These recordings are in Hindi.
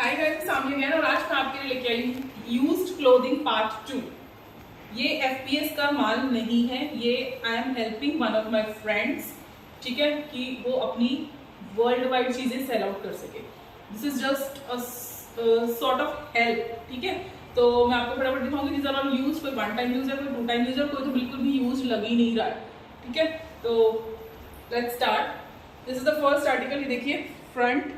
हाय गाइस, सामने मैं और आज मैं आपके लिए लेके आई हूँ यूज्ड क्लोथिंग पार्ट 2। ये एफपीएस का माल नहीं है, ये I am helping one of my friends, ठीक है, कि वो अपनी वर्ल्ड वाइड चीजें सेल आउट कर सके। This is just a sort of help, ठीक है। तो मैं आपको फटाफट दिखाऊंगी। दीज आर ऑल यूज, कोई वन टाइम यूज है, कोई टू टाइम यूज है, कोई तो बिल्कुल भी यूज लग ही नहीं रहा है, ठीक है। तो let's start. This is the first article. ये देखिए, front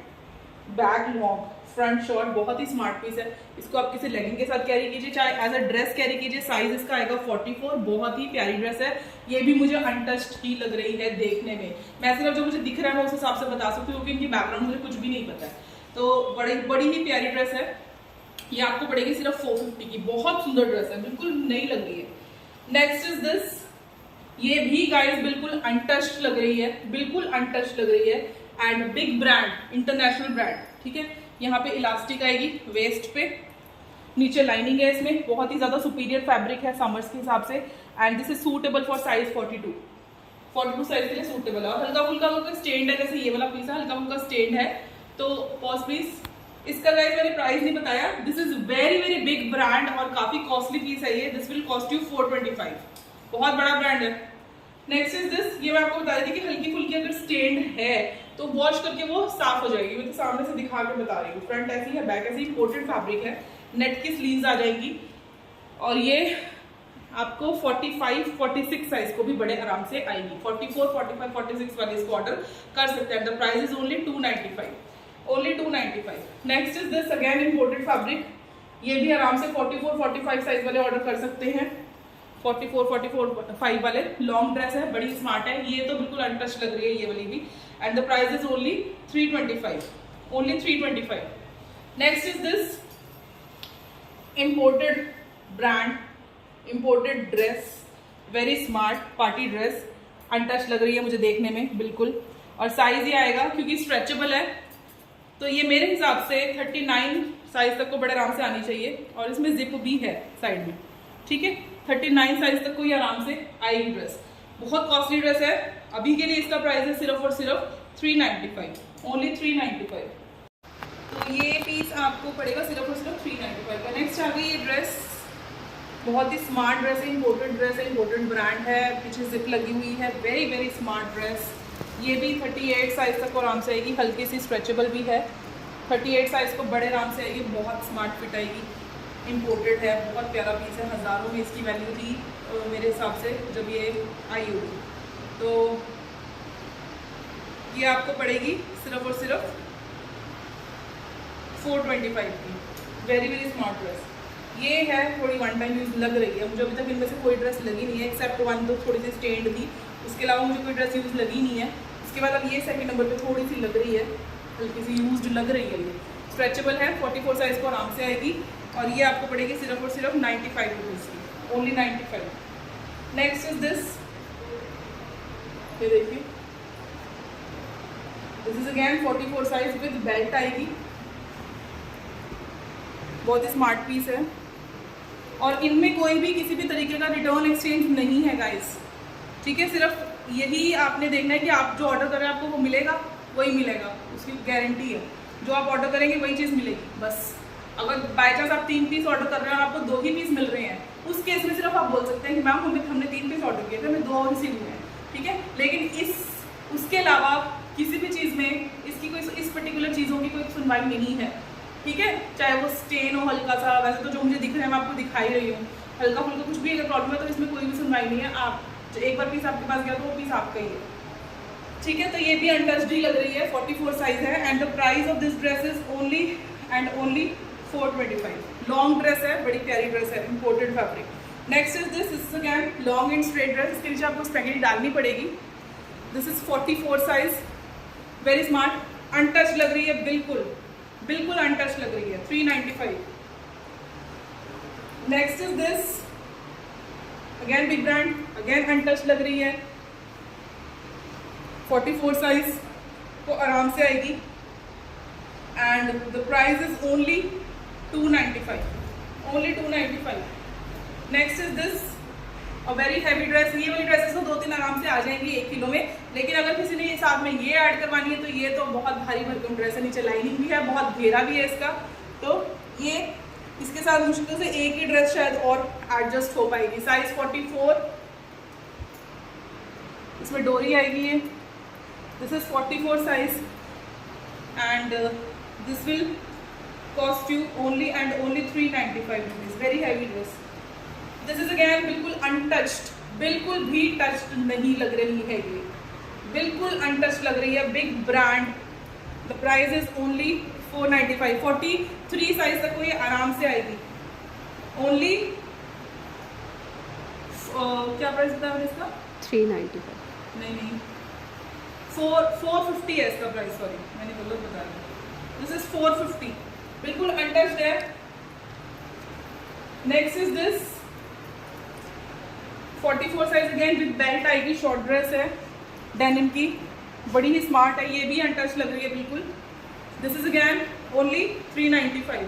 bag long front short, बहुत ही स्मार्ट पीस है। इसको आप किसी लेगिंग के साथ कैरी कीजिए, चाहे एज अ ड्रेस कैरी कीजिए। साइज इसका आएगा 44। बहुत ही प्यारी ड्रेस है। ये भी मुझे अनटच्ड ही लग रही है देखने में। मैं सिर्फ जो मुझे दिख रहा है मैं उस हिसाब से बता सकती हूँ, क्योंकि इनकी बैकग्राउंड मुझे कुछ भी नहीं पता है। तो बड़ी ही प्यारी ड्रेस है। ये आपको पड़ेगी सिर्फ 450 की। बहुत सुंदर ड्रेस है, बिल्कुल नई लग रही है। Next is this. ये भी गाइस बिल्कुल अनटच्ड लग रही है, बिल्कुल अनटच्ड लग रही है। And big brand, international brand, ठीक है। यहाँ पे इलास्टिक आएगी वेस्ट पे, नीचे लाइनिंग है। इसमें बहुत ही ज्यादा सुपीरियर फैब्रिक है समर्स के हिसाब से। And this is suitable for size 42 size के लिए सूटेबल है। और हल्का फुल्का अगर स्टेंड है, जैसे ये वाला पीस है, हल्का फुल्का स्टेंड है। तो पॉज प्लीज। इसका गाइस मैंने प्राइस नहीं बताया। This is very very big brand और काफी कॉस्टली पीस है ये। This will cost you 425। बहुत बड़ा ब्रांड है। Next is this. ये मैं आपको बता रही थी कि हल्की फुल्की अगर स्टेंड है तो वॉश करके वो साफ हो जाएगी। मैं तो सामने से दिखा के बता रही हूँ। फ्रंट ऐसी है, बैक ऐसी, इंपोर्टेड फैब्रिक है। नेट की स्लीव्स आ जाएगी। और ये आपको 45, 46 साइज को भी बड़े आराम से आएगी। 44, 45, 46 वाले इसको ऑर्डर कर सकते हैं। The price is only 295, only 295। Next is this, again imported fabric. ये भी आराम से 44, 45 साइज वाले ऑर्डर कर सकते हैं। 44, 45 वाले लॉन्ग ड्रेस है, बड़ी स्मार्ट है। ये तो बिल्कुल अनटच्ड लग रही है ये वाली भी। And the price is only 325, only 325। Next is this imported brand, imported dress, very smart party dress. Untouched लग रही है मुझे देखने में बिल्कुल। और साइज ये आएगा, क्योंकि स्ट्रेचेबल है, तो ये मेरे हिसाब से 39 साइज तक को बड़े आराम से आनी चाहिए। और इसमें जिप भी है साइड में, ठीक है। 39 साइज तक को ये आराम से आएगी ड्रेस। बहुत कॉस्टली ड्रेस है। अभी के लिए इसका प्राइस है सिर्फ और सिर्फ 395, ओनली 395। तो ये पीस आपको पड़ेगा सिर्फ और सिर्फ 395 का। नेक्स्ट आ गई ये ड्रेस। बहुत ही स्मार्ट ड्रेस है, इंपोर्टेड ड्रेस है, इंपोर्टेड ब्रांड है। पीछे जिप लगी हुई है, वेरी वेरी स्मार्ट ड्रेस। ये भी 38 साइज तक को आराम से आएगी। हल्की सी स्ट्रेचेबल भी है। 38 साइज को बड़े आराम से आएगी। बहुत स्मार्ट फिट आएगी। इंपोर्टेड है, बहुत प्यारा पीस है। हज़ारों में इसकी वैल्यू थी मेरे हिसाब से जब ये आई होगी। तो ये आपको पड़ेगी सिर्फ और सिर्फ 425 की। Very very smart dress. ये है, थोड़ी वन टाइम यूज लग रही है मुझे। अभी तक इनमें से कोई ड्रेस लगी नहीं है, एक्सेप्ट वन तो थोड़ी सी स्टेंड थी। उसके अलावा मुझे कोई ड्रेस यूज लगी नहीं है। उसके बाद अब ये सेकंड नंबर पे थोड़ी सी लग रही है, हल्की सी यूज्ड लग रही है। ये स्ट्रेचेबल है, 44 साइज को आराम से आएगी। और ये आपको पड़ेगी सिर्फ और सिर्फ 95 रुपीज़ की, ओनली 95। Next is this. ये देखिए, this is again 44 size with belt आएगी। बहुत ही स्मार्ट पीस है। और इनमें कोई भी किसी भी तरीके का रिटर्न एक्सचेंज नहीं है गाइस, ठीक है। सिर्फ यही आपने देखना है कि आप जो ऑर्डर कर रहे हैं आपको वो मिलेगा, वही मिलेगा, उसकी गारंटी है। जो आप ऑर्डर करेंगे वही चीज़ मिलेगी बस। अगर बाय चांस आप 3 पीस ऑर्डर कर रहे हैं और आपको 2 ही पीस मिल रहे हैं, उस केस में सिर्फ आप बोल सकते हैं कि मैम हमने 3 पीस ऑर्डर किए थे, हमें 2 और रिसीव हुए हैं, ठीक है। लेकिन उसके अलावा किसी भी चीज़ में इसकी कोई, इस पर्टिकुलर चीज़ों की कोई सुनवाई नहीं है, ठीक है। चाहे वो स्टेन हो हल्का सा, वैसे तो जो मुझे दिख रहा है मैं आपको दिखाई रही हूँ। हल्का फुल्का कुछ भी अगर प्रॉब्लम है तो इसमें कोई भी सुनवाई नहीं है। आप एक बार पीस आपके पास गया तो वो पीस आपका ही है, ठीक है। तो ये भी अनटच्ड ही लग रही है, 44 साइज है। And the price of this dress is only and only 425। Long dress है, बड़ी प्यारी ड्रेस है, imported fabric. Next is this. Is again long and straight dress. इसके नीचे आपको स्पैगेटी डालनी पड़ेगी। This is 44 size, very smart. Untouched लग रही है, बिल्कुल बिल्कुल अनटच्ड लग रही है, 395। Next is this, again big brand, again untouched लग रही है। 44 साइज को आराम से आएगी। And the price is only 295, only 295। Next is this, a very heavy dress. ये वाली ड्रेसेस तो 2-3 आराम से आ जाएंगी 1 किलो में। लेकिन अगर किसी ने साथ में ये ऐड करवानी है तो ये तो बहुत भारी भरकम ड्रेस है। नीचे लाइनिंग भी है, बहुत घेरा भी है इसका। तो ये इसके साथ मुश्किल से एक ही ड्रेस शायद और एडजस्ट हो पाएगी। साइज 44, इसमें डोरी आएगी ये। This is 44 size and this will cost you only and only 395 rupees. Very heavy dress. This is again बिल्कुल अनटच्ड, बिल्कुल भी टच्ड नहीं लग रही है ये, बिल्कुल अनटच्ड लग रही है। Big brand. The price is only 495। 43 size तक को ये आराम से आएगी। ओनली क्या प्राइस बताया मैंने इसका? 395। नहीं 450 है इसका प्राइस। सॉरी मैंने गलत बता दिया। दिस इज 450, बिल्कुल अनटच्ड है। Next is this 44 size again with belt आएगी। शॉर्ट ड्रेस है डेनिम की, बड़ी ही स्मार्ट है। ये भी अनटच लग रही है बिल्कुल। This is again only 395,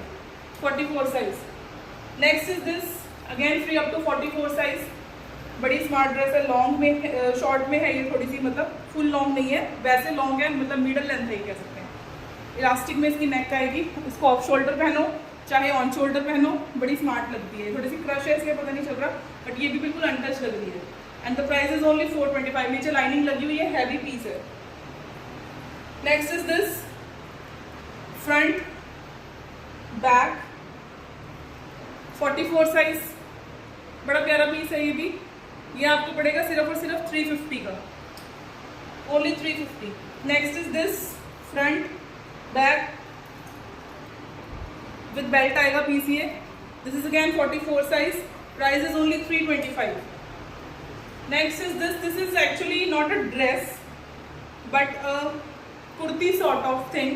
44 size. Next is this again free up to 44 size. बड़ी स्मार्ट ड्रेस है। लॉन्ग में, शॉर्ट में है ये थोड़ी सी, मतलब फुल लॉन्ग नहीं है, वैसे लॉन्ग है, मतलब मिडल लेंथ है कह सकते हैं। इलास्टिक में इसकी नेक आएगी। इसको ऑफ शोल्डर पहनो चाहे ऑन शोल्डर पहनो, बड़ी स्मार्ट लगती है। थोड़ी सी क्रश है इसलिए पता नहीं चल रहा, बट ये भी बिल्कुल अनटच लग रही है। And the price is only 425। नीचे लाइनिंग लगी हुई है, हैवी पीस है। Next is this front back 44 size, बड़ा प्यारा पीस है ये भी। ये आपको पड़ेगा सिर्फ और सिर्फ 350 का, only 350। Next is this front back with belt आएगा पीस ये। This is again 44 size. Price is only 325। Next is this is actually not a dress but a kurti sort of thing,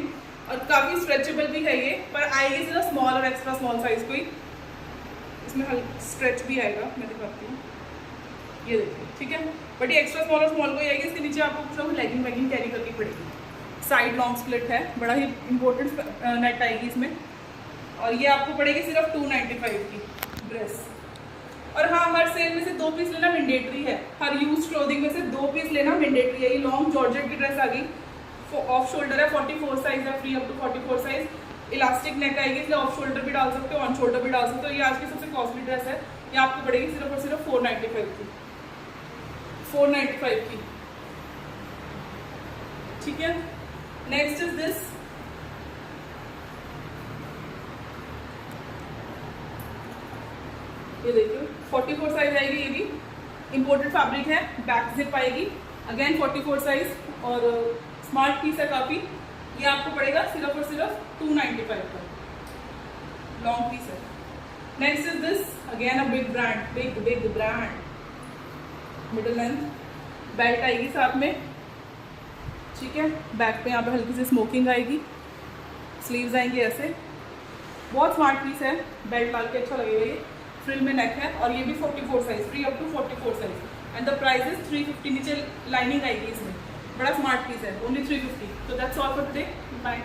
और काफ़ी स्ट्रेचेबल भी है ये, पर आएगी सिर्फ स्मॉल और एक्स्ट्रा स्मॉल साइज कोई। इसमें हल्का स्ट्रेच भी आएगा, मैं दिखाती हूँ, ये देखिए, ठीक है। बट ये एक्स्ट्रा स्मॉल और स्मॉल कोई आएगी। इसके नीचे आपको सब लेगिंग वैगिंग कैरी करनी पड़ेगी। साइड लॉन्ग स्प्लिट है, बड़ा ही इंपॉर्टेंट नेट आएगी इसमें। और ये आपको पड़ेगी सिर्फ 295 की ड्रेस। और हाँ, हर सेल में से 2 पीस लेना मैंडेटरी है। हर यूज क्लोथिंग में से 2 पीस लेना मैंडेटरी है। ये लॉन्ग जॉर्जेट की ड्रेस आ गई, ऑफ शोल्डर है, 44 साइज है, free up to 44 size. Elastic neck आएगी, इसलिए ऑफ शोल्डर भी डाल सकते हो, ऑन शोल्डर भी डाल सकते हो। ये आज की सबसे कॉस्टली ड्रेस है। ये आपको पड़ेगी सिर्फ और सिर्फ 495 की, 495 की, ठीक है। नेक्स्ट इज दिस ये देखिए 44 साइज आएगी। ये भी इंपोर्टेड फैब्रिक है, बैक जिप आएगी, अगेन 44 साइज और स्मार्ट पीस है काफ़ी। ये आपको पड़ेगा सिर्फ और सिर्फ 295 का, लॉन्ग पीस है। Next is this again a big brand, big brand, middle length, belt आएगी साथ में, ठीक है। बैक पे यहाँ पे हल्की सी स्मोकिंग आएगी, स्लीव्स आएंगी ऐसे। बहुत स्मार्ट पीस है, बेल्ट डाल के अच्छा लगेगा ये। फ्रिल में नेक है और ये भी 44 size, free up to 44 size and the price is 350। नीचे लाइनिंग आएगी इसमें, बड़ा स्मार्ट पीस है, ओनली 350। तो that's all for today, bye.